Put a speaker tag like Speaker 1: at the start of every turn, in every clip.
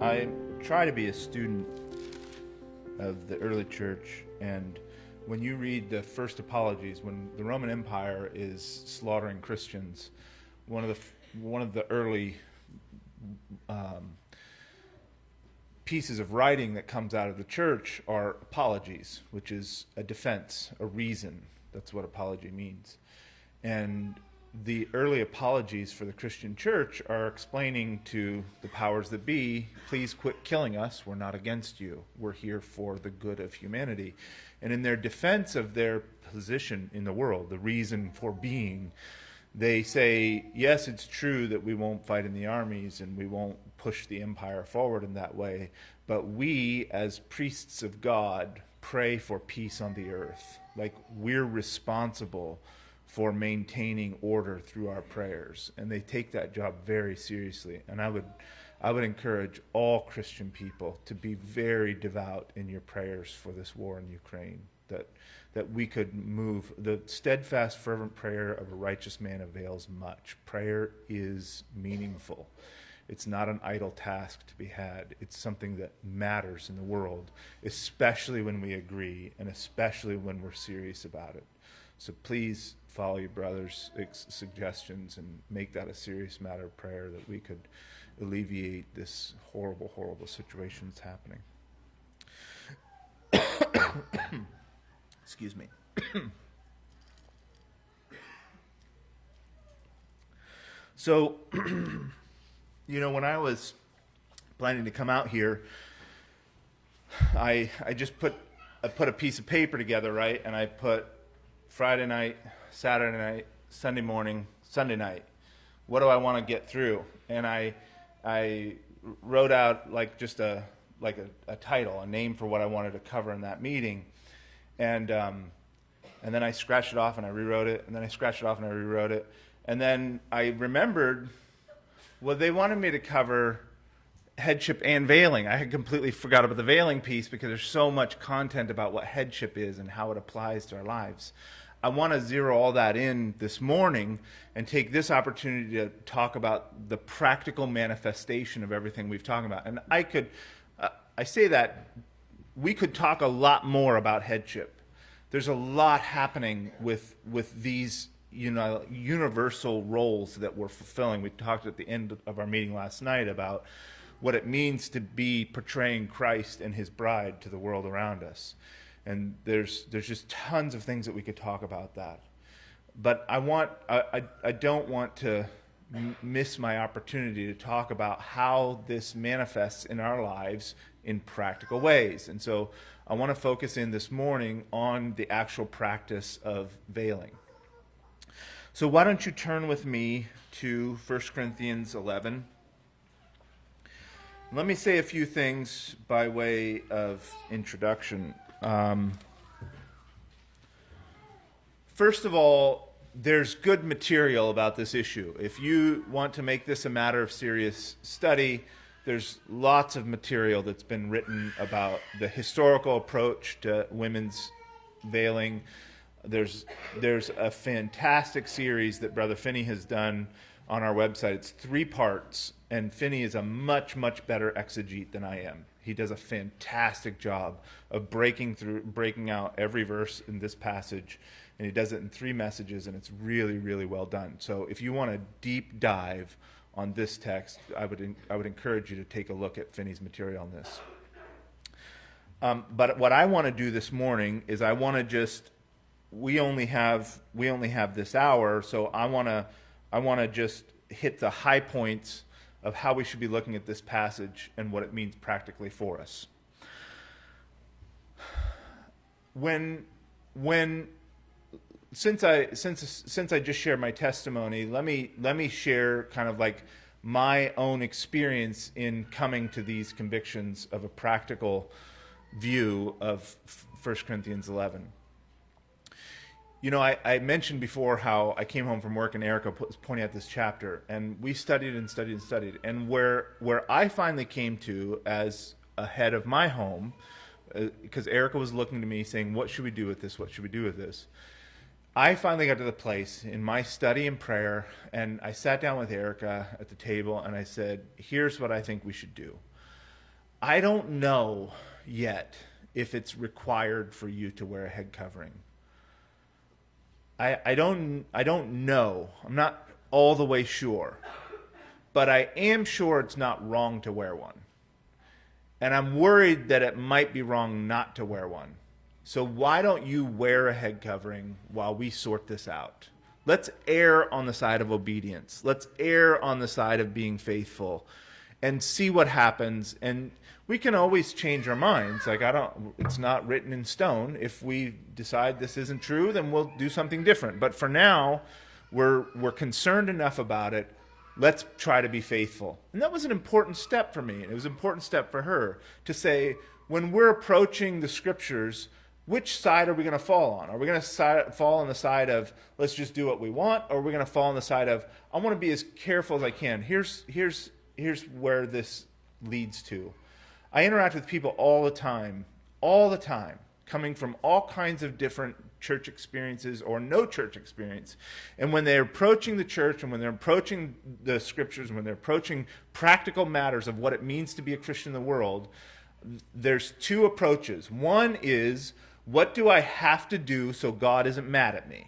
Speaker 1: I try to be a student of the early church, and when you read the first apologies, when the Roman Empire is slaughtering Christians, one of the early pieces of writing that comes out of the church are apologies, which is a defense, a reason. That's what apology means. And the early apologies for the Christian church are explaining to the powers that be, please quit killing us. We're not against you. We're here for the good of humanity. And in their defense of their position in the world, the reason for being, they say, yes, it's true that we won't fight in the armies and we won't push the empire forward in that way, but we, as priests of God, pray for peace on the earth. Like, we're responsible for maintaining order through our prayers, and they take that job very seriously. And I would encourage all Christian people to be very devout in your prayers for this war in Ukraine, that we could move. The steadfast, fervent prayer of a righteous man avails much. Prayer is meaningful. It's not an idle task to be had. It's something that matters in the world, especially when we agree and especially when we're serious about it. So please follow your brother's suggestions and make that a serious matter of prayer, that we could alleviate this horrible, horrible situation that's happening. Excuse me. So, when I was planning to come out here, I put a piece of paper together, right? And I put Friday night, Saturday night, Sunday morning, Sunday night. What do I want to get through? And I wrote out just a title, a name for what I wanted to cover in that meeting. And then I scratched it off and I rewrote it. And then I scratched it off and I rewrote it. And then I remembered, well, they wanted me to cover headship and veiling. I had completely forgot about the veiling piece because there's so much content about what headship is and how it applies to our lives. I want to zero all that in this morning and take this opportunity to talk about the practical manifestation of everything we've talked about. And I say that we could talk a lot more about headship. There's a lot happening with these universal roles that we're fulfilling. We talked at the end of our meeting last night about what it means to be portraying Christ and his bride to the world around us. And there's just tons of things that we could talk about that. But I don't want to miss my opportunity to talk about how this manifests in our lives in practical ways. And so I want to focus in this morning on the actual practice of veiling. So why don't you turn with me to 1 Corinthians 11. Let me say a few things by way of introduction. First of all, there's good material about this issue. If you want to make this a matter of serious study, there's lots of material that's been written about the historical approach to women's veiling. There's a fantastic series that Brother Finney has done on our website. It's 3 parts, and Finney is a much, much better exegete than I am. He does a fantastic job of breaking out every verse in this passage, and he does it in 3 messages, and it's really, really well done. So if you want a deep dive on this text, I would encourage you to take a look at Finney's material on this. But what I want to do this morning is I want to we only have this hour, so I want to just hit the high points of how we should be looking at this passage and what it means practically for us. Since I just shared my testimony, let me share kind of like my own experience in coming to these convictions of a practical view of 1 Corinthians 11. I mentioned before how I came home from work and Erica was pointing out this chapter, and we studied and studied and studied. And where I finally came to as a head of my home, because Erica was looking to me saying, what should we do with this? What should we do with this? I finally got to the place in my study and prayer, and I sat down with Erica at the table, and I said, here's what I think we should do. I don't know yet if it's required for you to wear a head covering. I don't know. I'm not all the way sure. But I am sure it's not wrong to wear one. And I'm worried that it might be wrong not to wear one. So why don't you wear a head covering while we sort this out? Let's err on the side of obedience. Let's err on the side of being faithful and see what happens. And we can always change our minds. Like, it's not written in stone. If we decide this isn't true, then we'll do something different. But for now, we're concerned enough about it. Let's try to be faithful. And that was an important step for me. It was an important step for her to say, when we're approaching the scriptures, which side are we going to fall on? Are we going to fall on the side of, let's just do what we want? Or are we going to fall on the side of, I want to be as careful as I can? Here's where this leads to. I interact with people all the time, coming from all kinds of different church experiences or no church experience. And when they're approaching the church and when they're approaching the scriptures and when they're approaching practical matters of what it means to be a Christian in the world, there's two approaches. One is, what do I have to do so God isn't mad at me?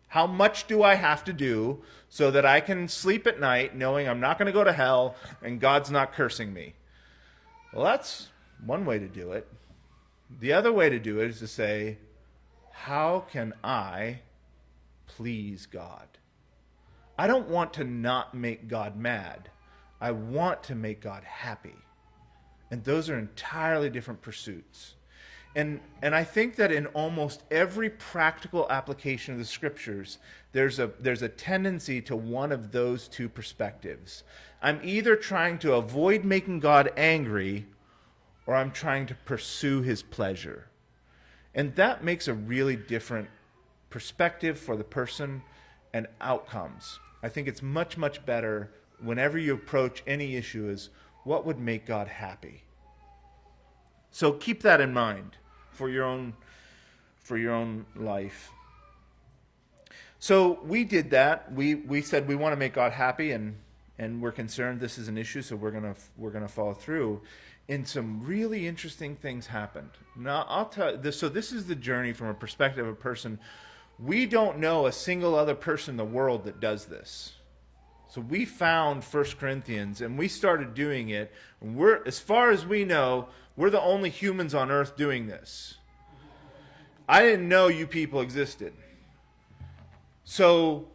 Speaker 1: How much do I have to do so that I can sleep at night knowing I'm not going to go to hell and God's not cursing me? Well, that's one way to do it. The other way to do it is to say, how can I please God? I don't want to not make God mad. I want to make God happy. And those are entirely different pursuits. And I think that in almost every practical application of the scriptures, there's a tendency to one of those two perspectives. I'm either trying to avoid making God angry, or I'm trying to pursue his pleasure. And that makes a really different perspective for the person and outcomes. I think it's much, much better whenever you approach any issue is, what would make God happy? So keep that in mind for your own life. So we did that. We said we want to make God happy, and we're concerned this is an issue, so we're gonna follow through. And some really interesting things happened. Now I'll tell you this. So this is the journey from a perspective of a person. We don't know a single other person in the world that does this. So we found 1 Corinthians and we started doing it. And we're, as far as we know, we're the only humans on earth doing this. I didn't know you people existed. So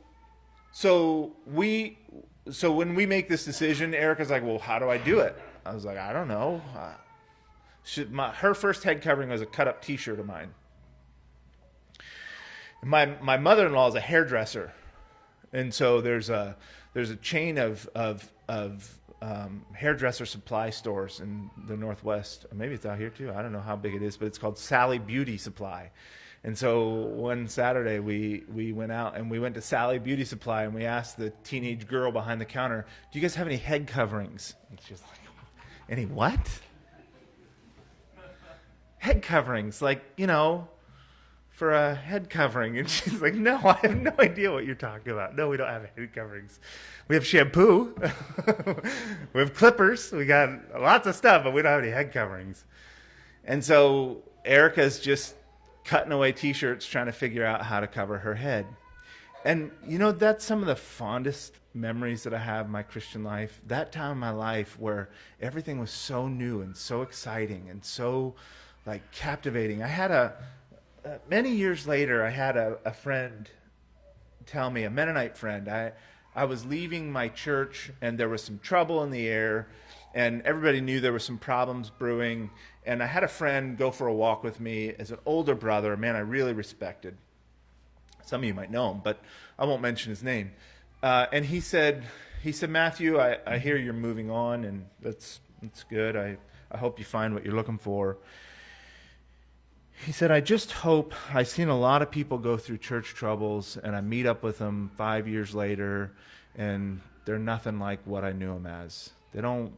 Speaker 1: when we make this decision, Erica's like, well, how do I do it? I was like, I don't know. Her first head covering was a cut-up T-shirt of mine. My mother-in-law is a hairdresser, and so there's a chain of hairdresser supply stores in the Northwest. Maybe it's out here too. I don't know how big it is, but it's called Sally Beauty Supply. And so one Saturday we went out and we went to Sally Beauty Supply and we asked the teenage girl behind the counter, "Do you guys have any head coverings?" And she was like, "Any what?" Head coverings, like, for a head covering. And she's like, "No, I have no idea what you're talking about. No, we don't have head coverings. We have shampoo. We have clippers. We got lots of stuff, but we don't have any head coverings." And so Erica's just cutting away T-shirts trying to figure out how to cover her head. And, that's some of the fondest memories that I have in my Christian life. That time in my life where everything was so new and so exciting and so, captivating. I had many years later, I had a friend tell me, a Mennonite friend, I was leaving my church and there was some trouble in the air and everybody knew there were some problems brewing. And I had a friend go for a walk with me as an older brother, a man I really respected. Some of you might know him, but I won't mention his name. And he said, "Matthew, I hear you're moving on, and that's good. I hope you find what you're looking for." He said, "I just hope, I've seen a lot of people go through church troubles, and I meet up with them 5 years later, and they're nothing like what I knew them as. They don't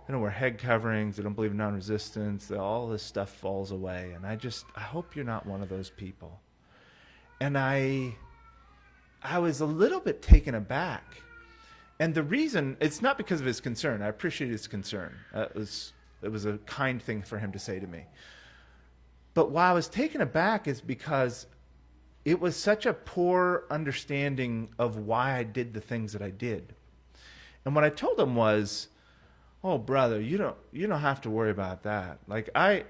Speaker 1: wear head coverings, they don't believe in non-resistance, all this stuff falls away, and I hope you're not one of those people." And I was a little bit taken aback. And the reason, it's not because of his concern. I appreciate his concern. It was a kind thing for him to say to me. But why I was taken aback is because it was such a poor understanding of why I did the things that I did. And what I told him was, oh, brother, you don't have to worry about that. Like, I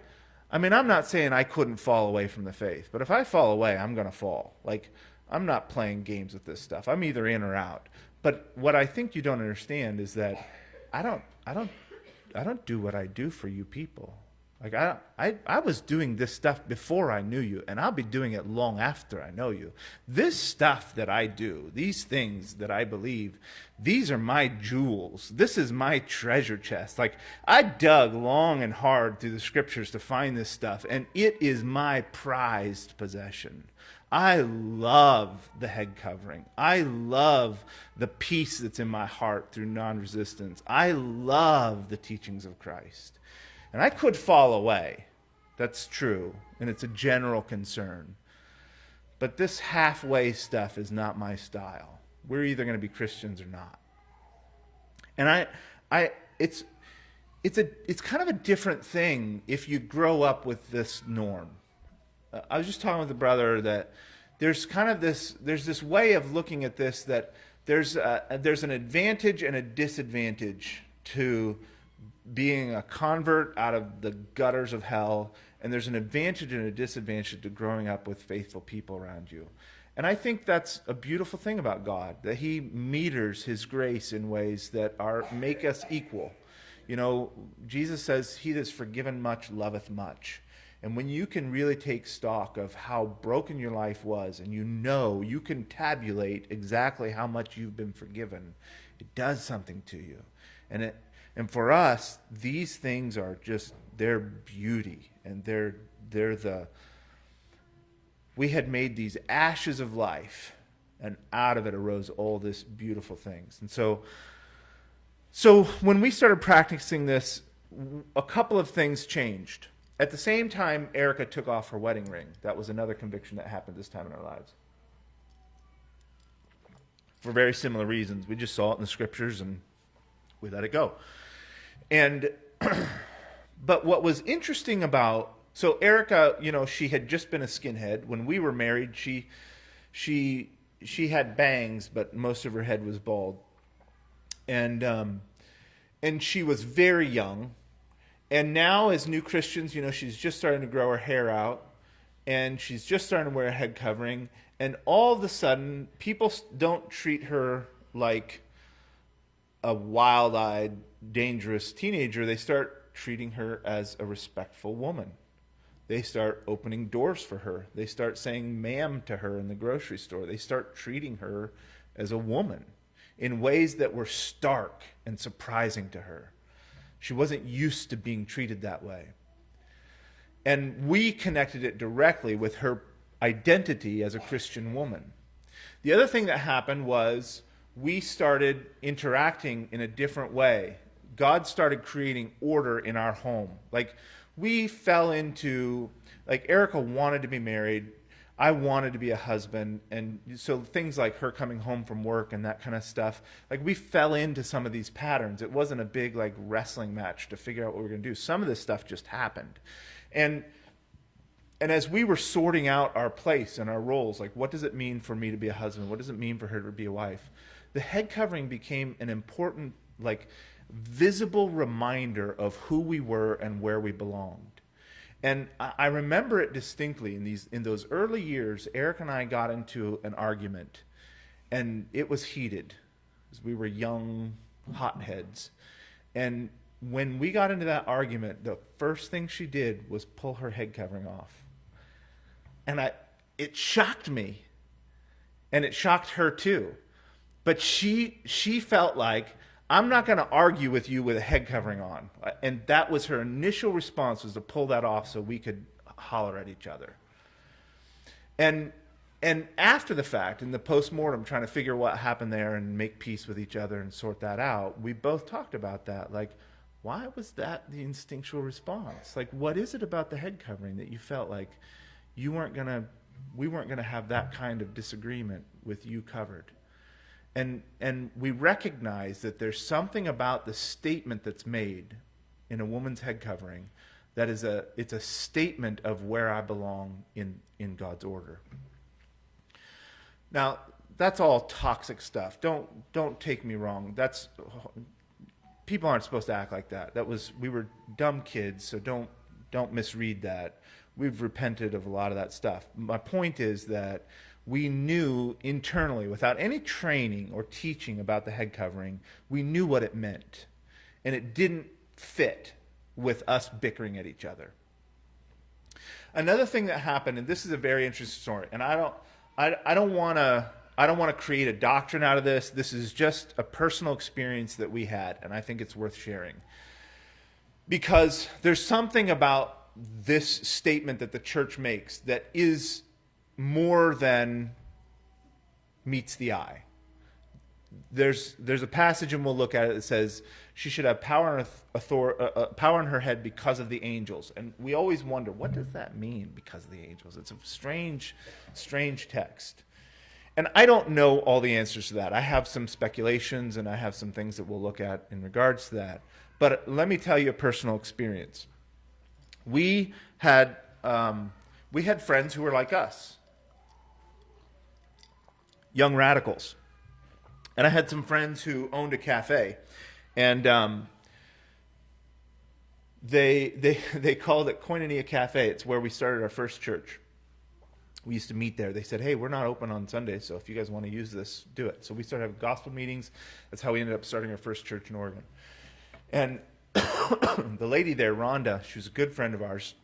Speaker 1: mean, I'm not saying I couldn't fall away from the faith, but if I fall away, I'm going to fall. Like, I'm not playing games with this stuff. I'm either in or out. But what I think you don't understand is that I don't do what I do for you people. Like, I was doing this stuff before I knew you, and I'll be doing it long after I know you. This stuff that I do, these things that I believe, these are my jewels. This is my treasure chest. Like, I dug long and hard through the scriptures to find this stuff, and it is my prized possession. I love the head covering. I love the peace that's in my heart through non-resistance. I love the teachings of Christ. And I could fall away. That's true. And it's a general concern. But this halfway stuff is not my style. We're either going to be Christians or not. And it's kind of a different thing if you grow up with this norm. I was just talking with a brother that there's this way of looking at this, that there's an advantage and a disadvantage to being a convert out of the gutters of hell, and there's an advantage and a disadvantage to growing up with faithful people around you. And I think that's a beautiful thing about God, that he meters his grace in ways that make us equal. You know, Jesus says, he that's forgiven much loveth much. And when you can really take stock of how broken your life was, and you can tabulate exactly how much you've been forgiven, it does something to you. And for us, these things are just their beauty, and we had made these ashes of life, and out of it arose all this beautiful things. And so when we started practicing this, a couple of things changed. At the same time, Erica took off her wedding ring. That was another conviction that happened this time in our lives. For very similar reasons. We just saw it in the scriptures and we let it go. And, but what was interesting so Erica, she had just been a skinhead. When we were married, she had bangs, but most of her head was bald. And she was very young. And now, as new Christians, she's just starting to grow her hair out, and she's just starting to wear a head covering, and all of a sudden, people don't treat her like a wild-eyed, dangerous teenager. They start treating her as a respectful woman. They start opening doors for her. They start saying ma'am to her in the grocery store. They start treating her as a woman in ways that were stark and surprising to her. She wasn't used to being treated that way. And we connected it directly with her identity as a Christian woman. The other thing that happened was we started interacting in a different way. God started creating order in our home. Like, we fell into, like, Erica wanted to be married. I wanted to be a husband, and so things like her coming home from work and that kind of stuff, like, we fell into some of these patterns. It wasn't a big, like, wrestling match to figure out what we were going to do. Some of this stuff just happened. And as we were sorting out our place and our roles, like, what does it mean for me to be a husband? What does it mean for her to be a wife? The head covering became an important, like, visible reminder of who we were and where we belonged. And I remember it distinctly in those early years. Eric and I got into an argument, and it was heated because we were young hotheads. And when we got into that argument, the first thing she did was pull her head covering off. And it shocked me, and it shocked her too. But she felt like, I'm not going to argue with you with a head covering on. And that was her initial response, was to pull that off so we could holler at each other. And after the fact, in the post-mortem, trying to figure what happened there and make peace with each other and sort that out, we both talked about that. Like, why was that the instinctual response? Like, what is it about the head covering that you felt like we weren't going to have that kind of disagreement with you covered? And we recognize that there's something about the statement that's made in a woman's head covering that it's a statement of where I belong in God's order. Now, that's all toxic stuff. Don't take me wrong. People aren't supposed to act like that. We were dumb kids, so don't misread that. We've repented of a lot of that stuff. My point is that we knew internally, without any training or teaching about the head covering, we knew what it meant. And it didn't fit with us bickering at each other. Another thing that happened, and this is a very interesting story, and I don't want to create a doctrine out of this. This is just a personal experience that we had, and I think it's worth sharing. Because there's something about this statement that the church makes that is more than meets the eye. There's a passage, and we'll look at it, that says she should have power and power in her head because of the angels. And we always wonder, what does that mean, because of the angels? It's a strange text. And I don't know all the answers to that. I have some speculations, and I have some things that we'll look at in regards to that. But let me tell you a personal experience. We had friends who were like us, young radicals. And I had some friends who owned a cafe, and they called it Koinonia Cafe. It's where we started our first church. We used to meet there. They said, hey, we're not open on Sundays, so if you guys want to use this, do it. So we started having gospel meetings. That's how we ended up starting our first church in Oregon. And the lady there, Rhonda, she was a good friend of ours.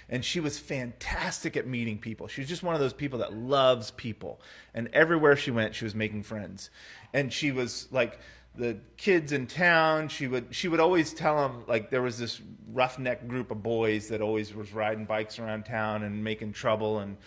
Speaker 1: And she was fantastic at meeting people. She was just one of those people that loves people. And everywhere she went, she was making friends. And she was like the kids in town. She would always tell them, like, there was this roughneck group of boys that always was riding bikes around town and making trouble and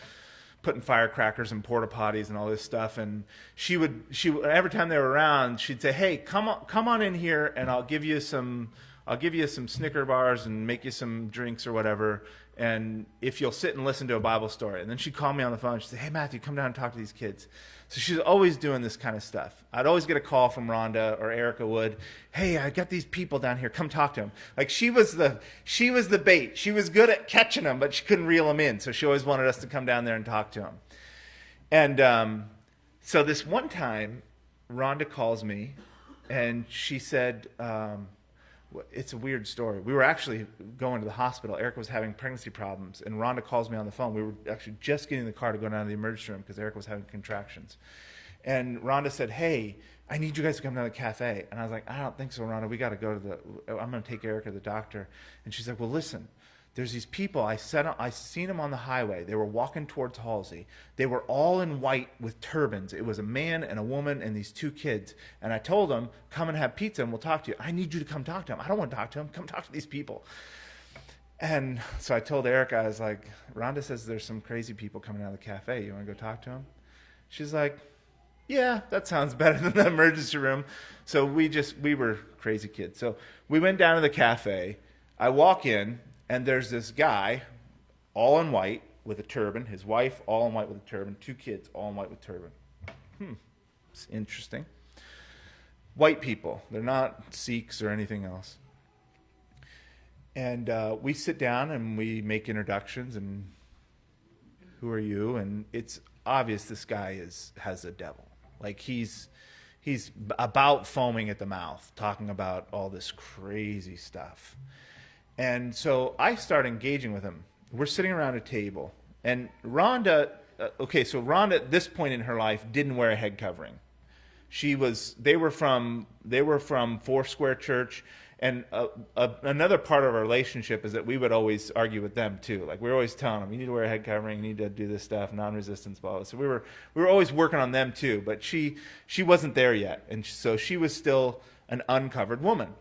Speaker 1: putting firecrackers in porta potties and all this stuff. And she would every time they were around, she'd say, hey, come on in here, and I'll give you some Snicker bars and make you some drinks or whatever, and if you'll sit and listen to a Bible story. And then she'd call me on the phone. She'd say, hey, Matthew, come down and talk to these kids. So she's always doing this kind of stuff. I'd always get a call from Rhonda, or Erica would. Hey, I got these people down here. Come talk to them. Like, she was the bait. She was good at catching them, but she couldn't reel them in. So she always wanted us to come down there and talk to them. And so this one time, Rhonda calls me, and she said, it's a weird story. We were actually going to the hospital. Erica was having pregnancy problems, and Rhonda calls me on the phone. We were actually just getting in the car to go down to the emergency room because Erica was having contractions. And Rhonda said, hey, I need you guys to come down to the cafe. And I was like, I don't think so, Rhonda. We got to go to I'm going to take Erica to the doctor. And she's like, well, listen, there's these people. I seen them on the highway. They were walking towards Halsey. They were all in white with turbans. It was a man and a woman and these two kids. And I told them, come and have pizza and we'll talk to you. I need you to come talk to them. I don't want to talk to them. Come talk to these people. And so I told Erica, I was like, Rhonda says there's some crazy people coming out of the cafe. You want to go talk to them? She's like, yeah, that sounds better than the emergency room. So we were crazy kids. So we went down to the cafe. I walk in, and there's this guy, all in white with a turban. His wife, all in white with a turban. Two kids, all in white with turban. It's interesting. White people. They're not Sikhs or anything else. And we sit down and we make introductions. And who are you? And it's obvious this guy has a devil. Like, he's about foaming at the mouth, talking about all this crazy stuff. And so I start engaging with him. We're sitting around a table. And Rhonda, Rhonda at this point in her life didn't wear a head covering. They were from Foursquare Church. And another part of our relationship is that we would always argue with them too. Like, we were always telling them, you need to wear a head covering, you need to do this stuff, non-resistance, blah, blah. So we were always working on them too. But she wasn't there yet. And so she was still an uncovered woman.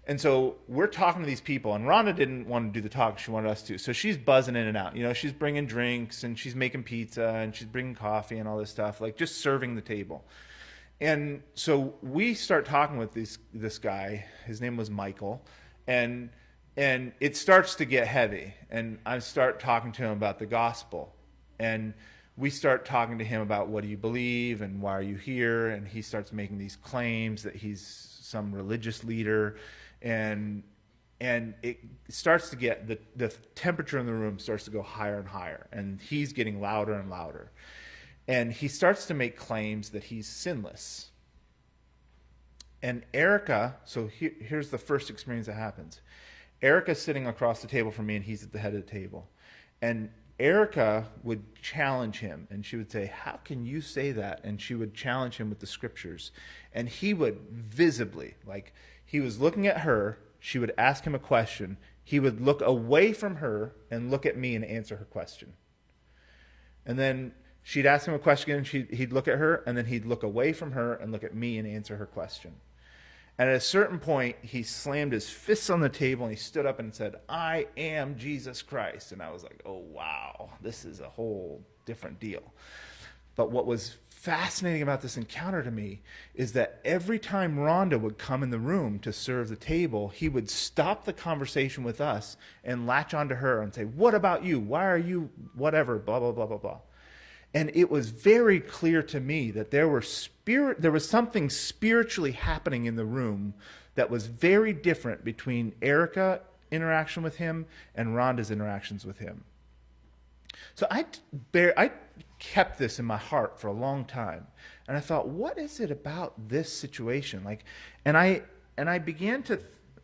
Speaker 1: And so we're talking to these people, and Rhonda didn't want to do the talk. She wanted us to. So she's buzzing in and out. You know, she's bringing drinks, and she's making pizza, and she's bringing coffee and all this stuff, like just serving the table. And so we start talking with this guy. His name was Michael. And it starts to get heavy. And I start talking to him about the gospel. And we start talking to him about, what do you believe and why are you here? And he starts making these claims that he's some religious leader, and it starts to get, the temperature in the room starts to go higher and higher, and he's getting louder and louder. And he starts to make claims that he's sinless. And Erica, so here's the first experience that happens. Erica's sitting across the table from me, and he's at the head of the table. And Erica would challenge him, and she would say, how can you say that? And she would challenge him with the scriptures. And he would visibly, like he was looking at her, she would ask him a question. He would look away from her and look at me and answer her question. And then she'd ask him a question, and he'd look at her, and then he'd look away from her and look at me and answer her question. And at a certain point, he slammed his fists on the table, and he stood up and said, I am Jesus Christ. And I was like, oh, wow, this is a whole different deal. But what was fascinating about this encounter to me is that every time Rhonda would come in the room to serve the table, he would stop the conversation with us and latch onto her and say, what about you? Why are you whatever, blah, blah, blah, blah, blah. And it was very clear to me that there was something spiritually happening in the room that was very different between Erica's interaction with him and Rhonda's interactions with him. So I kept this in my heart for a long time, and I thought, what is it about this situation? And I began to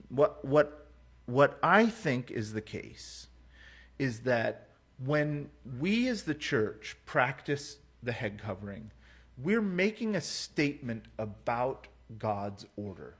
Speaker 1: what I think is the case is that when we as the church practice the head covering, we're making a statement about God's order.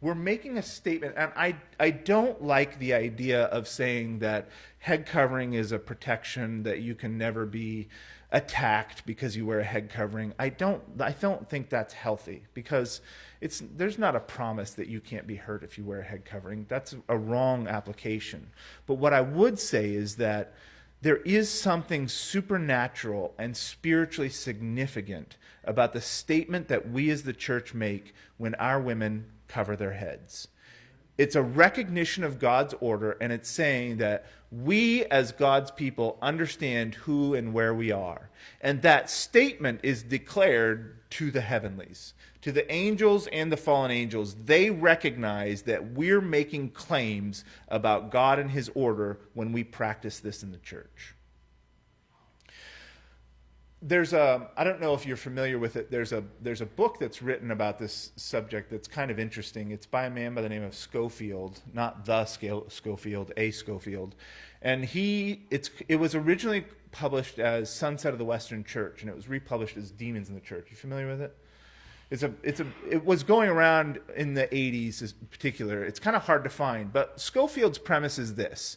Speaker 1: We're making a statement, and I don't like the idea of saying that head covering is a protection, that you can never be attacked because you wear a head covering. I don't think that's healthy, because there's not a promise that you can't be hurt if you wear a head covering. That's a wrong application. But what I would say is that there is something supernatural and spiritually significant about the statement that we as the church make when our women cover their heads. It's a recognition of God's order, and it's saying that we as God's people understand who and where we are. And that statement is declared to the heavenlies, to the angels and the fallen angels. They recognize that we're making claims about God and his order when we practice this in the church. I don't know if you're familiar with it, there's a book that's written about this subject that's kind of interesting. It's by a man by the name of Scofield, not the Scofield, a Scofield. And it was originally published as Sunset of the Western Church, and it was republished as Demons in the Church. You familiar with it? It was going around in the 80s in particular. It's kind of hard to find, but Scofield's premise is this.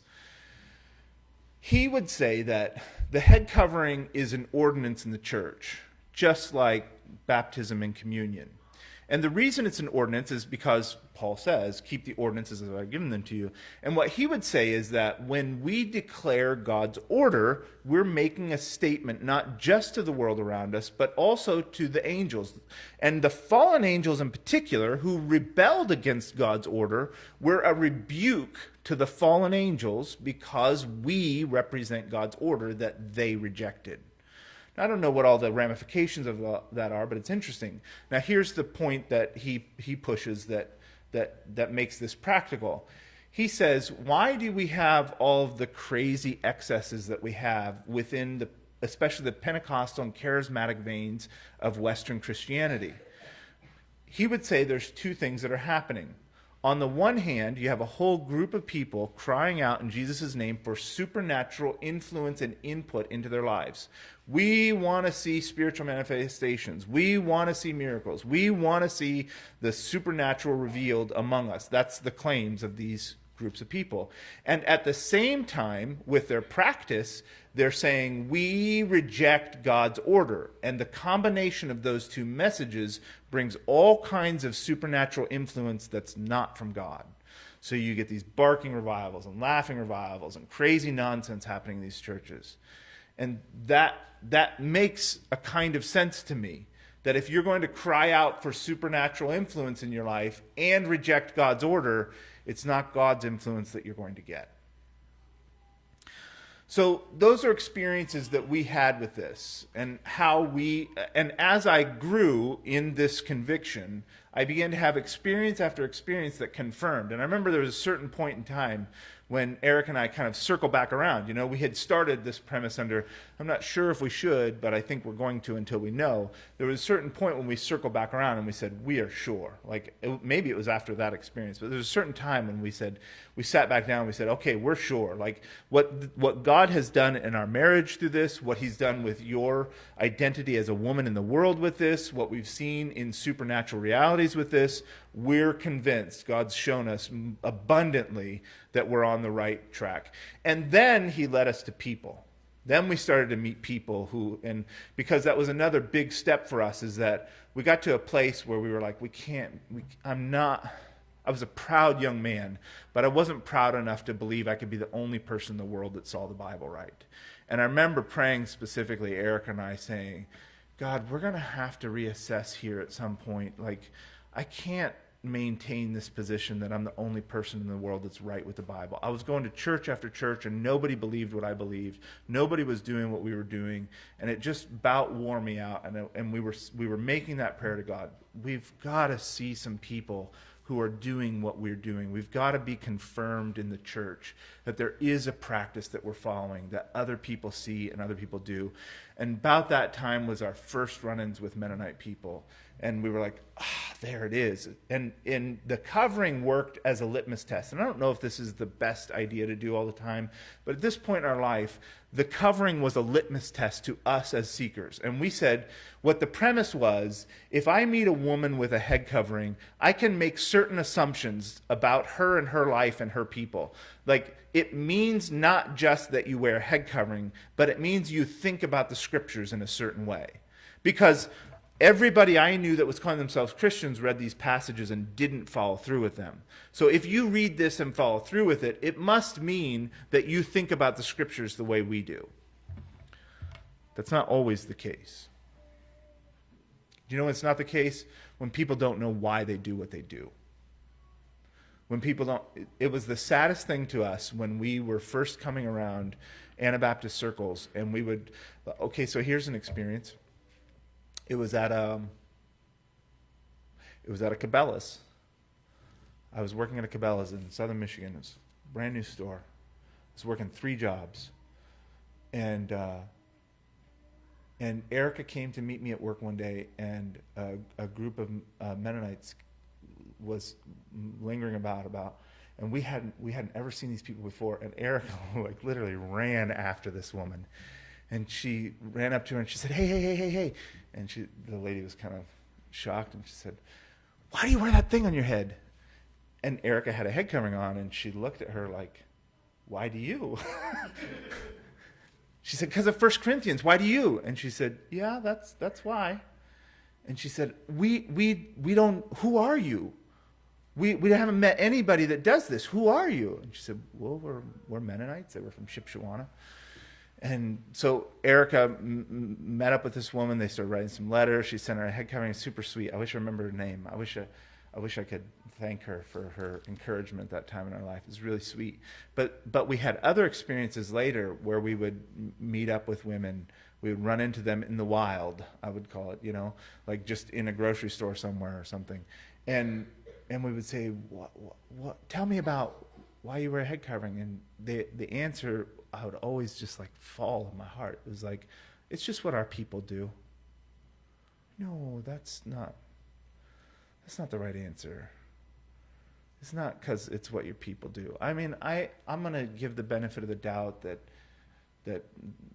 Speaker 1: He would say that the head covering is an ordinance in the church, just like baptism and communion. And the reason it's an ordinance is because Paul says, keep the ordinances as I've given them to you. And what he would say is that when we declare God's order, we're making a statement not just to the world around us, but also to the angels. And the fallen angels in particular, who rebelled against God's order, were a rebuke to the fallen angels because we represent God's order that they rejected. I don't know what all the ramifications of that are, but it's interesting. Now, here's the point that he pushes that makes this practical. He says, why do we have all of the crazy excesses that we have within especially the Pentecostal and charismatic veins of Western Christianity? He would say there's two things that are happening. On the one hand, you have a whole group of people crying out in Jesus' name for supernatural influence and input into their lives. We want to see spiritual manifestations. We want to see miracles. We want to see the supernatural revealed among us. That's the claims of these groups of people. And at the same time, with their practice, they're saying, we reject God's order. And the combination of those two messages brings all kinds of supernatural influence that's not from God. So you get these barking revivals and laughing revivals and crazy nonsense happening in these churches. And that makes a kind of sense to me, that if you're going to cry out for supernatural influence in your life and reject God's order, it's not God's influence that you're going to get. So those are experiences that we had with this, and and as I grew in this conviction, I began to have experience after experience that confirmed. And I remember there was a certain point in time when Eric and I kind of circle back around. We had started this premise under, I'm not sure if we should, but I think we're going to until we know. There was a certain point when we circled back around and we said, we are sure. Maybe it was after that experience, but there was a certain time when we sat back down and we said, okay, we're sure. What God has done in our marriage through this, what he's done with your identity as a woman in the world with this, what we've seen in supernatural realities with this, we're convinced God's shown us abundantly that we're on the right track. And then he led us to people. Then we started to meet people and because that was another big step for us, is that we got to a place where we were like, I was a proud young man, but I wasn't proud enough to believe I could be the only person in the world that saw the Bible right. And I remember praying specifically, Eric and I saying, God, we're going to have to reassess here at some point. I can't maintain this position that I'm the only person in the world that's right with the Bible. I was going to church after church and nobody believed what I believed. Nobody was doing what we were doing, and it just about wore me out. And we were making that prayer to God. We've got to see some people who are doing what we're doing. We've got to be confirmed in the church that there is a practice that we're following, that other people see and other people do. And about that time was our first run-ins with Mennonite people. And we were like, there it is. And the covering worked as a litmus test. And I don't know if this is the best idea to do all the time, but at this point in our life, the covering was a litmus test to us as seekers. And we said, what the premise was, if I meet a woman with a head covering, I can make certain assumptions about her and her life and her people. It means not just that you wear a head covering, but it means you think about the scriptures in a certain way. Because everybody I knew that was calling themselves Christians read these passages and didn't follow through with them. So if you read this and follow through with it, it must mean that you think about the scriptures the way we do. That's not always the case. Do you know it's not the case? When people don't know why they do what they do. When people don't, it was the saddest thing to us when we were first coming around Anabaptist circles, and we would, okay, so here's an experience. It was at a Cabela's. I was working at a Cabela's in southern Michigan. It was a brand new store. I was working 3 jobs. And Erica came to meet me at work one day, and a group of Mennonites was lingering about, and we hadn't ever seen these people before. And Erica literally ran after this woman. And she ran up to her and she said, hey. And the lady was kind of shocked, and she said, why do you wear that thing on your head? And Erica had a head covering on, and she looked at her like, why do you? She said, because of 1 Corinthians, why do you? And she said, yeah, that's why. And she said, we don't, who are you? We haven't met anybody that does this. Who are you? And she said, well, we're Mennonites. They were from Shipshewana. And so Erica met up with this woman. They started writing some letters. She sent her a head covering. Super sweet. I wish I remembered her name. I wish I could thank her for her encouragement that time in our life. It was really sweet. But we had other experiences later where we would meet up with women. We would run into them in the wild, I would call it, just in a grocery store somewhere or something. And we would say, what? Tell me about why you wear a head covering. And the answer, I would always just fall in my heart. It was it's just what our people do. No, that's not the right answer. It's not because it's what your people do. I mean, I'm going to give the benefit of the doubt that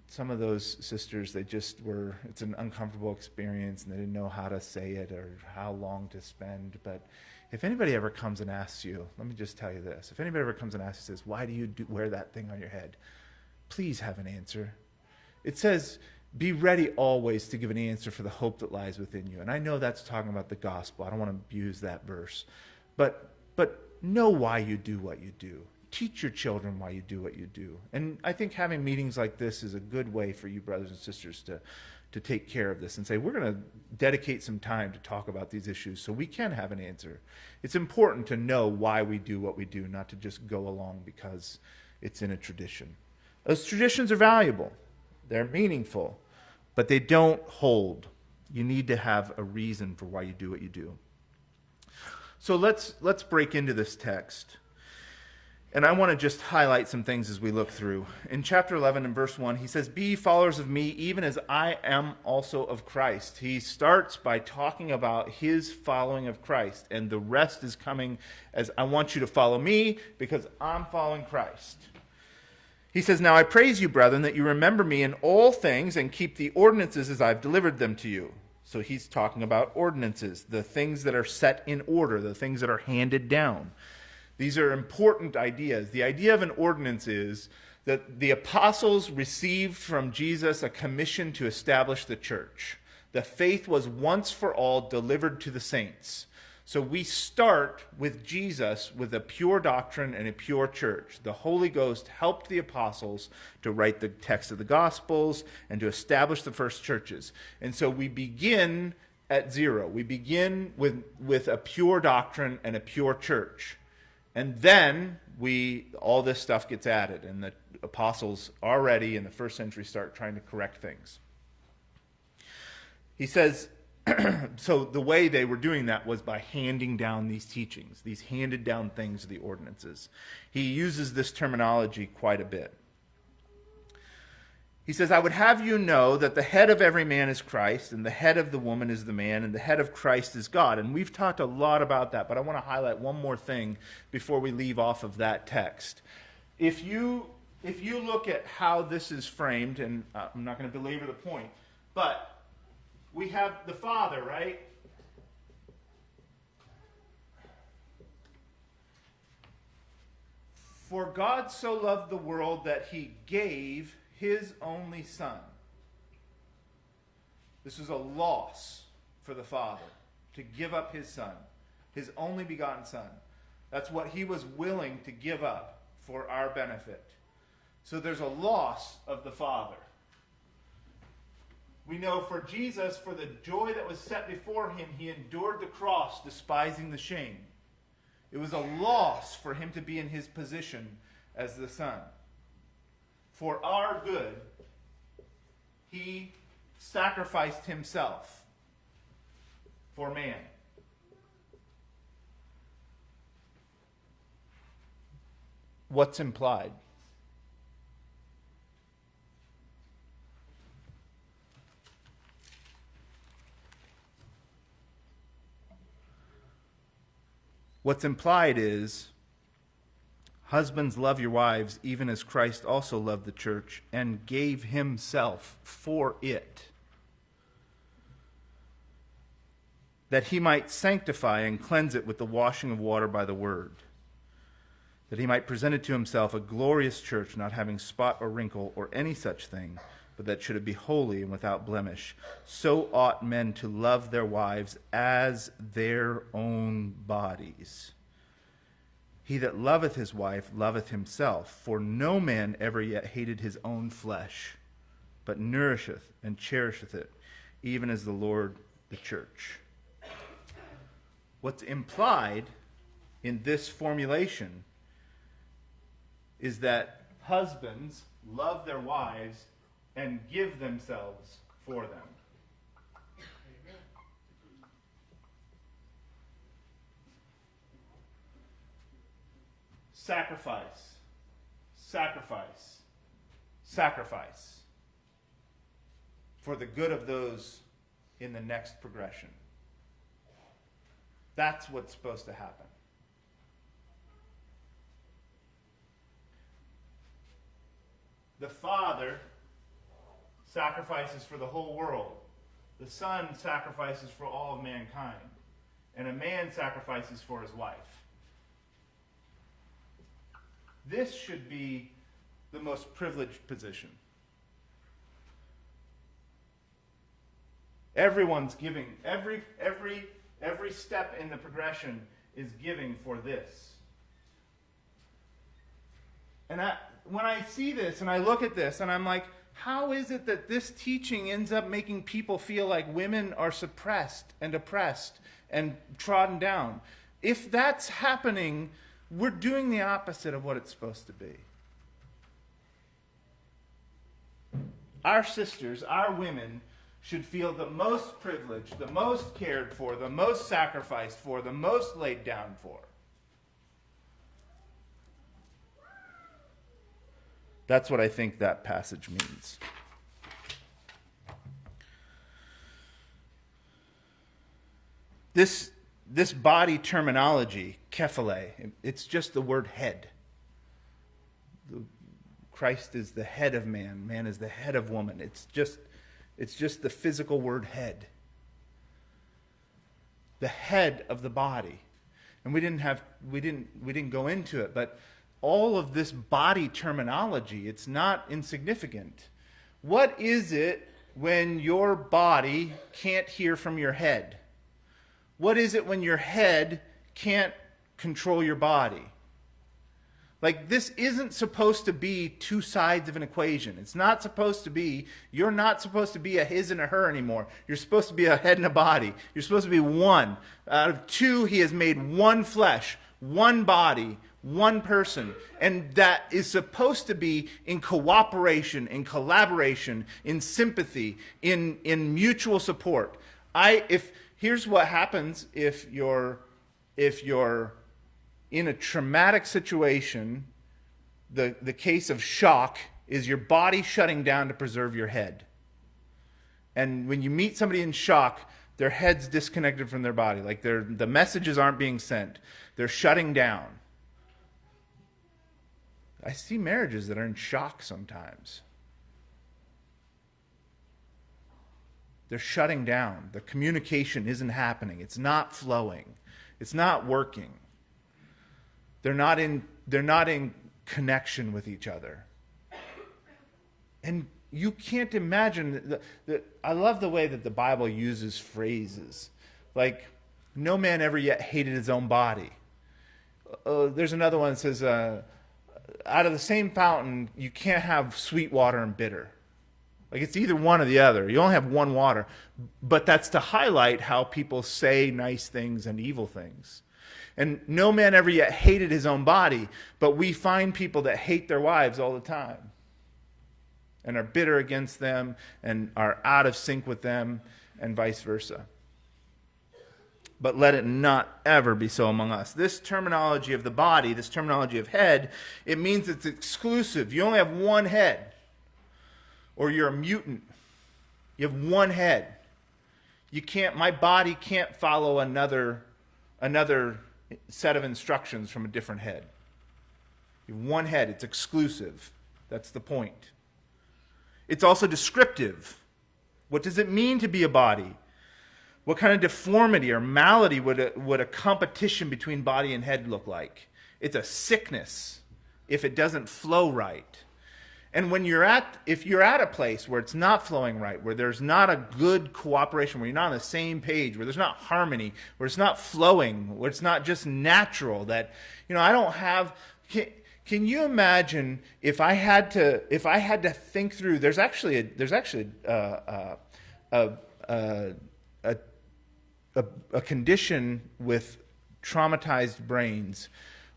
Speaker 1: some of those sisters, it's an uncomfortable experience and they didn't know how to say it or how long to spend. But if anybody ever comes and asks you, let me just tell you this. If anybody ever comes and asks you, says, why do you wear that thing on your head? Please have an answer. It says, be ready always to give an answer for the hope that lies within you. And I know that's talking about the gospel. I don't want to abuse that verse. But know why you do what you do. Teach your children why you do what you do. And I think having meetings like this is a good way for you brothers and sisters to take care of this and say, we're going to dedicate some time to talk about these issues so we can have an answer. It's important to know why we do what we do, not to just go along because it's in a tradition. Those traditions are valuable. They're meaningful, but they don't hold. You need to have a reason for why you do what you do. So let's break into this text. And I want to just highlight some things as we look through. In chapter 11 and verse 1, he says, "Be ye followers of me, even as I am also of Christ." He starts by talking about his following of Christ. And the rest is coming as, I want you to follow me because I'm following Christ. He says, "Now I praise you, brethren, that you remember me in all things and keep the ordinances as I've delivered them to you." So he's talking about ordinances, the things that are set in order, the things that are handed down. These are important ideas. The idea of an ordinance is that the apostles received from Jesus a commission to establish the church. The faith was once for all delivered to the saints. So we start with Jesus with a pure doctrine and a pure church. The Holy Ghost helped the apostles to write the text of the Gospels and to establish the first churches. And so we begin at zero. We begin with a pure doctrine and a pure church. And then all this stuff gets added, and the apostles already in the first century start trying to correct things. He says, so the way they were doing that was by handing down these teachings, these handed down things, the ordinances. He uses this terminology quite a bit. He says, "I would have you know that the head of every man is Christ, and the head of the woman is the man, and the head of Christ is God." And we've talked a lot about that, but I want to highlight one more thing before we leave off of that text. If you look at how this is framed, and I'm not going to belabor the point, but we have the Father, right? "For God so loved the world that he gave his only Son." This was a loss for the Father, to give up his Son, his only begotten Son. That's what he was willing to give up for our benefit. So there's a loss of the Father. We know for Jesus, for the joy that was set before him, he endured the cross, despising the shame. It was a loss for him to be in his position as the Son. For our good, he sacrificed himself for man. What's implied? What's implied is, husbands, love your wives, even as Christ also loved the church and gave himself for it, that he might sanctify and cleanse it with the washing of water by the word, that he might present it to himself a glorious church, not having spot or wrinkle or any such thing, but that should it be holy and without blemish. So ought men to love their wives as their own bodies. He that loveth his wife loveth himself, for no man ever yet hated his own flesh, but nourisheth and cherisheth it, even as the Lord the church. What's implied in this formulation is that husbands love their wives and give themselves for them. Sacrifice, sacrifice, sacrifice for the good of those in the next progression. That's what's supposed to happen. The Father sacrifices for the whole world. The Son sacrifices for all of mankind. And a man sacrifices for his wife. This should be the most privileged position. Everyone's giving. Every step in the progression is giving for this. And when I see this and I look at this and I'm like, how is it that this teaching ends up making people feel like women are suppressed and oppressed and trodden down? If that's happening, we're doing the opposite of what it's supposed to be. our sisters, our women, should feel the most privileged, the most cared for, the most sacrificed for, the most laid down for. That's what I think that passage means. This body terminology, kephale, it's just the word head. Christ is the head of man. Man is the head of woman. It's just the physical word head. The head of the body. And we didn't go into it, but all of this body terminology, it's not insignificant. What is it when your body can't hear from your head? What is it when your head can't control your body? Like, this isn't supposed to be two sides of an equation. It's not supposed to be, you're not supposed to be a his and a her anymore. You're supposed to be a head and a body. You're supposed to be one. Out of two, he has made one flesh, one body, one person. And that is supposed to be in cooperation, in collaboration, in sympathy, in mutual support. Here's what happens if you're in a traumatic situation. The case of shock is your body shutting down to preserve your head. And when you meet somebody in shock, their head's disconnected from their body. Like the messages aren't being sent. They're shutting down. I see marriages that are in shock sometimes. They're shutting down. The communication isn't happening. It's not flowing. It's not working. They're not in connection with each other. And you can't imagine I love the way that the Bible uses phrases. Like, no man ever yet hated his own body. There's another one that says, out of the same fountain, you can't have sweet water and bitter. Like, it's either one or the other. You only have one water. But that's to highlight how people say nice things and evil things. And no man ever yet hated his own body, but we find people that hate their wives all the time and are bitter against them and are out of sync with them and vice versa. But let it not ever be so among us. This terminology of the body, this terminology of head, it means it's exclusive. You only have one head. Or you're a mutant. You have one head. My body can't follow another set of instructions from a different head. You have one head. It's exclusive. That's the point. It's also descriptive. What does it mean to be a body? What kind of deformity or malady would a competition between body and head look like? It's a sickness if it doesn't flow right. And if you're at a place where it's not flowing right, where there's not a good cooperation, where you're not on the same page, where there's not harmony, where it's not flowing, where it's not just natural, that, I don't have. Can you imagine if I had to think through? There's actually a condition with traumatized brains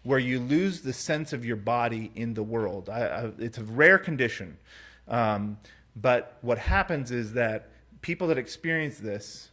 Speaker 1: where you lose the sense of your body in the world. It's a rare condition. But what happens is that people that experience this,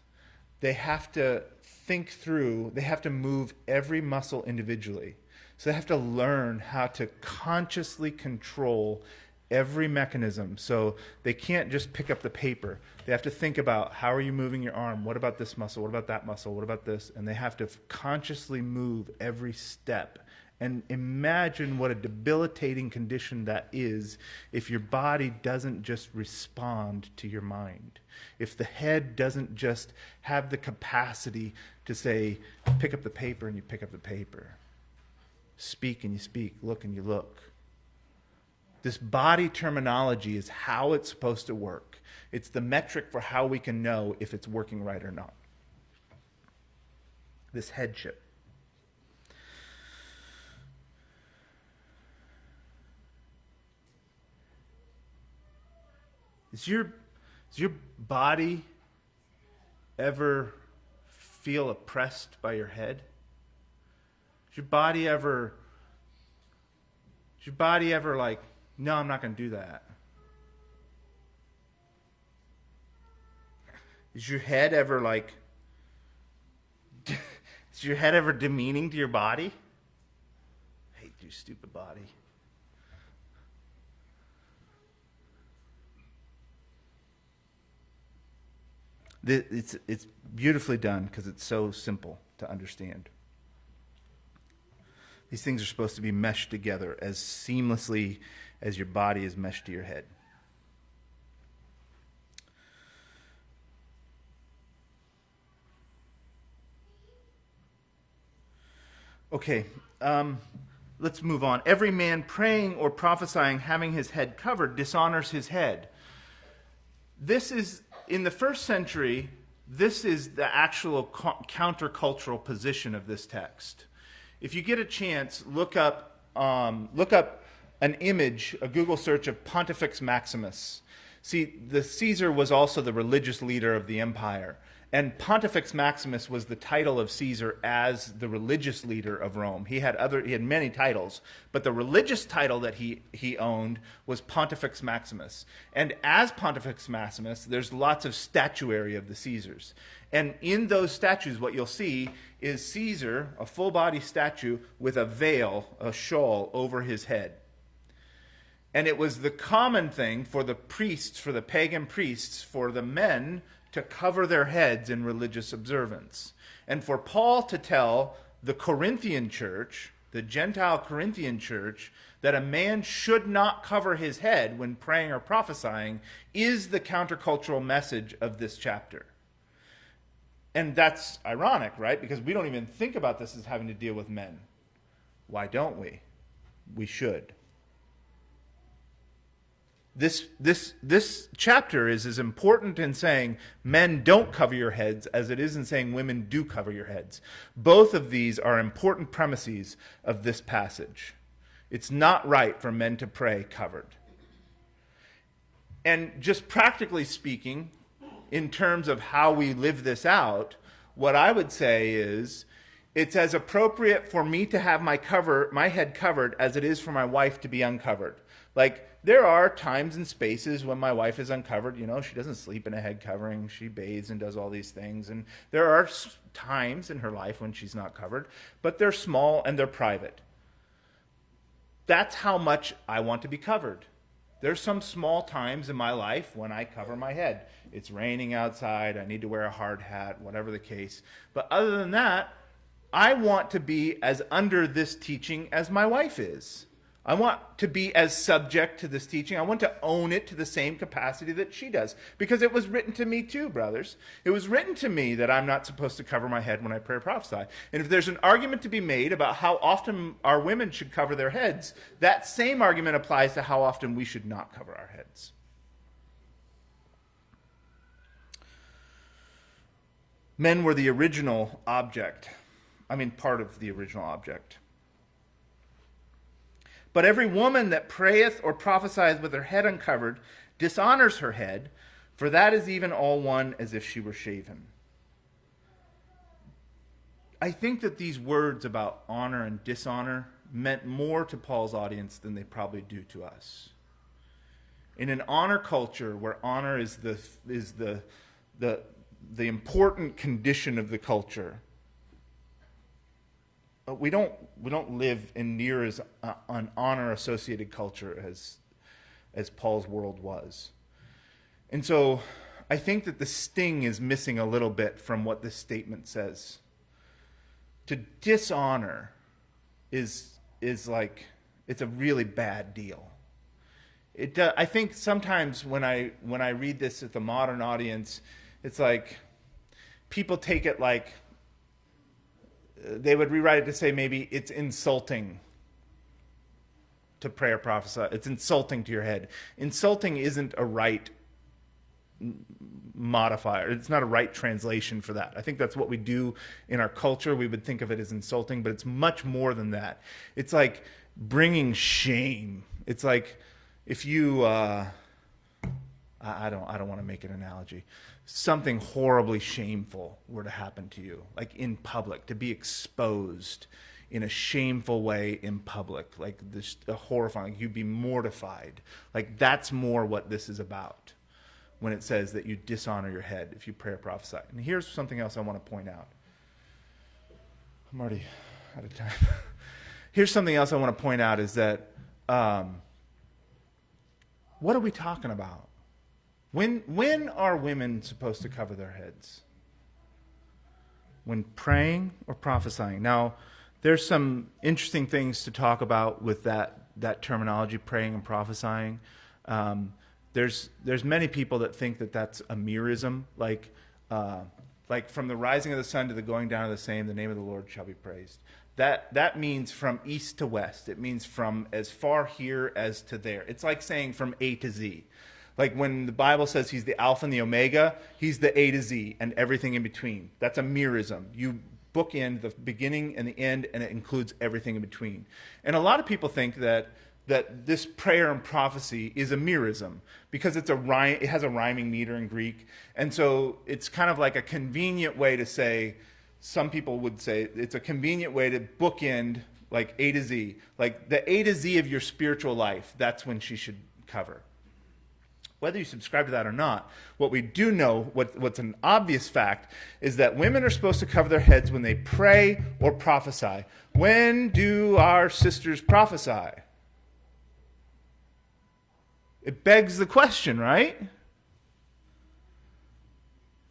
Speaker 1: they have to think through, they have to move every muscle individually. So they have to learn how to consciously control every mechanism. So they can't just pick up the paper. They have to think about, how are you moving your arm? What about this muscle? What about that muscle? What about this? And they have to consciously move every step. And imagine what a debilitating condition that is if your body doesn't just respond to your mind. If the head doesn't just have the capacity to say, pick up the paper and you pick up the paper. Speak and you speak. Look and you look. This body terminology is how it's supposed to work. It's the metric for how we can know if it's working right or not. This headship. Does your body ever feel oppressed by your head? Does your body ever like, no, I'm not going to do that? Is your head ever like, is your head ever demeaning to your body? I hate your stupid body. It's beautifully done because it's so simple to understand. These things are supposed to be meshed together as seamlessly as your body is meshed to your head. Okay, let's move on. Every man praying or prophesying having his head covered dishonors his head. This is, in the first century, this is the actual countercultural position of this text. If you get a chance, look up an image, a Google search of Pontifex Maximus. See, the Caesar was also the religious leader of the empire. And Pontifex Maximus was the title of Caesar as the religious leader of Rome. He had many titles, but the religious title that he owned was Pontifex Maximus. And as Pontifex Maximus, there's lots of statuary of the Caesars. And in those statues, what you'll see is Caesar, a full-body statue with a veil, a shawl over his head. And it was the common thing for the priests, for the pagan priests, for the men to cover their heads in religious observance. And for Paul to tell the Corinthian church, the Gentile Corinthian church, that a man should not cover his head when praying or prophesying is the countercultural message of this chapter. And that's ironic, right? Because we don't even think about this as having to deal with men. Why don't we? We should. This chapter is as important in saying men don't cover your heads as it is in saying women do cover your heads. Both of these are important premises of this passage. It's not right for men to pray covered. And just practically speaking, in terms of how we live this out, what I would say is it's as appropriate for me to have my head covered as it is for my wife to be uncovered. Like, there are times and spaces when my wife is uncovered. You know, she doesn't sleep in a head covering. She bathes and does all these things. And there are times in her life when she's not covered, but they're small and they're private. That's how much I want to be covered. There's some small times in my life when I cover my head. It's raining outside. I need to wear a hard hat, whatever the case. But other than that, I want to be as under this teaching as my wife is. I want to be as subject to this teaching. I want to own it to the same capacity that she does. Because it was written to me too, brothers. It was written to me that I'm not supposed to cover my head when I pray or prophesy. And if there's an argument to be made about how often our women should cover their heads, that same argument applies to how often we should not cover our heads. Men were the original object. Part of the original object. But every woman that prayeth or prophesieth with her head uncovered dishonors her head, for that is even all one as if she were shaven. I think that these words about honor and dishonor meant more to Paul's audience than they probably do to us. In an honor culture where honor is the important condition of the culture, we don't live in near as an honor-associated culture as Paul's world was. And so I think that the sting is missing a little bit from what this statement says. To dishonor is like, it's a really bad deal. I think sometimes when I read this at the modern audience, it's like people take it like, they would rewrite it to say maybe it's insulting to pray or prophesy. It's insulting to your head. Insulting isn't a right modifier. It's not a right translation for that. I think that's what we do in our culture. We would think of it as insulting, but it's much more than that. It's like bringing shame. It's like if you, I don't want to make an analogy. Something horribly shameful were to happen to you, like in public, to be exposed in a shameful way in public, like this horrifying, you'd be mortified. Like that's more what this is about. when it says that you dishonor your head if you pray or prophesy. And here's something else I want to point out. I'm already out of time. Here's something else I want to point out is that what are we talking about? When are women supposed to cover their heads? When praying or prophesying? Now, there's some interesting things to talk about with that terminology, praying and prophesying. There's many people that think that that's a merism, like from the rising of the sun to the going down of the same, the name of the Lord shall be praised. That means from east to west. It means from as far here as to there. It's like saying from A to Z. Like when the Bible says he's the Alpha and the Omega, he's the A to Z and everything in between. That's a merism. You bookend the beginning and the end, and it includes everything in between. And a lot of people think that this prayer and prophecy is a merism because it has a rhyming meter in Greek. And so it's kind of like a convenient way to say, some people would say it's a convenient way to bookend like A to Z. Like the A to Z of your spiritual life, that's when she should cover. Whether you subscribe to that or not, what we do know, what's an obvious fact, is that women are supposed to cover their heads when they pray or prophesy. When do our sisters prophesy? It begs the question, right?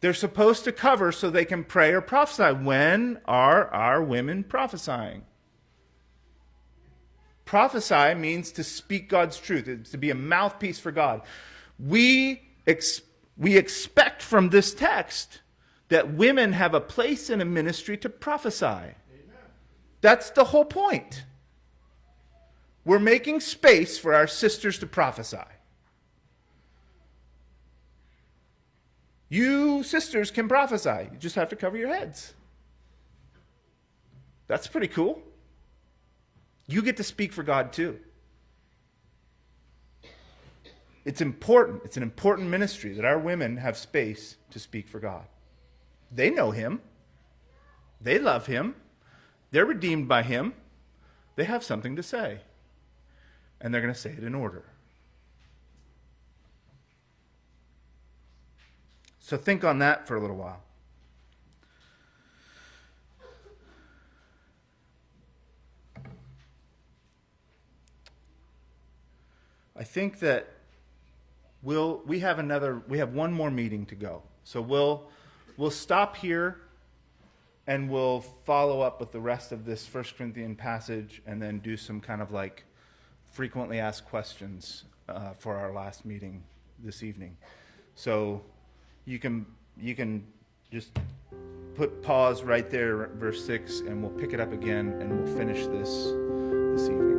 Speaker 1: They're supposed to cover so they can pray or prophesy. When are our women prophesying? Prophesy means to speak God's truth. It's to be a mouthpiece for God. We expect from this text that women have a place in a ministry to prophesy. Amen. That's the whole point. We're making space for our sisters to prophesy. You sisters can prophesy. You just have to cover your heads. That's pretty cool. You get to speak for God too. It's important. It's an important ministry that our women have space to speak for God. They know him. They love him. They're redeemed by him. They have something to say. And they're going to say it in order. So think on that for a little while. I think that we have one more meeting to go. So we'll stop here and we'll follow up with the rest of this 1 Corinthians passage and then do some kind of like frequently asked questions for our last meeting this evening. So you can just put pause right there, verse 6, and we'll pick it up again and we'll finish this evening.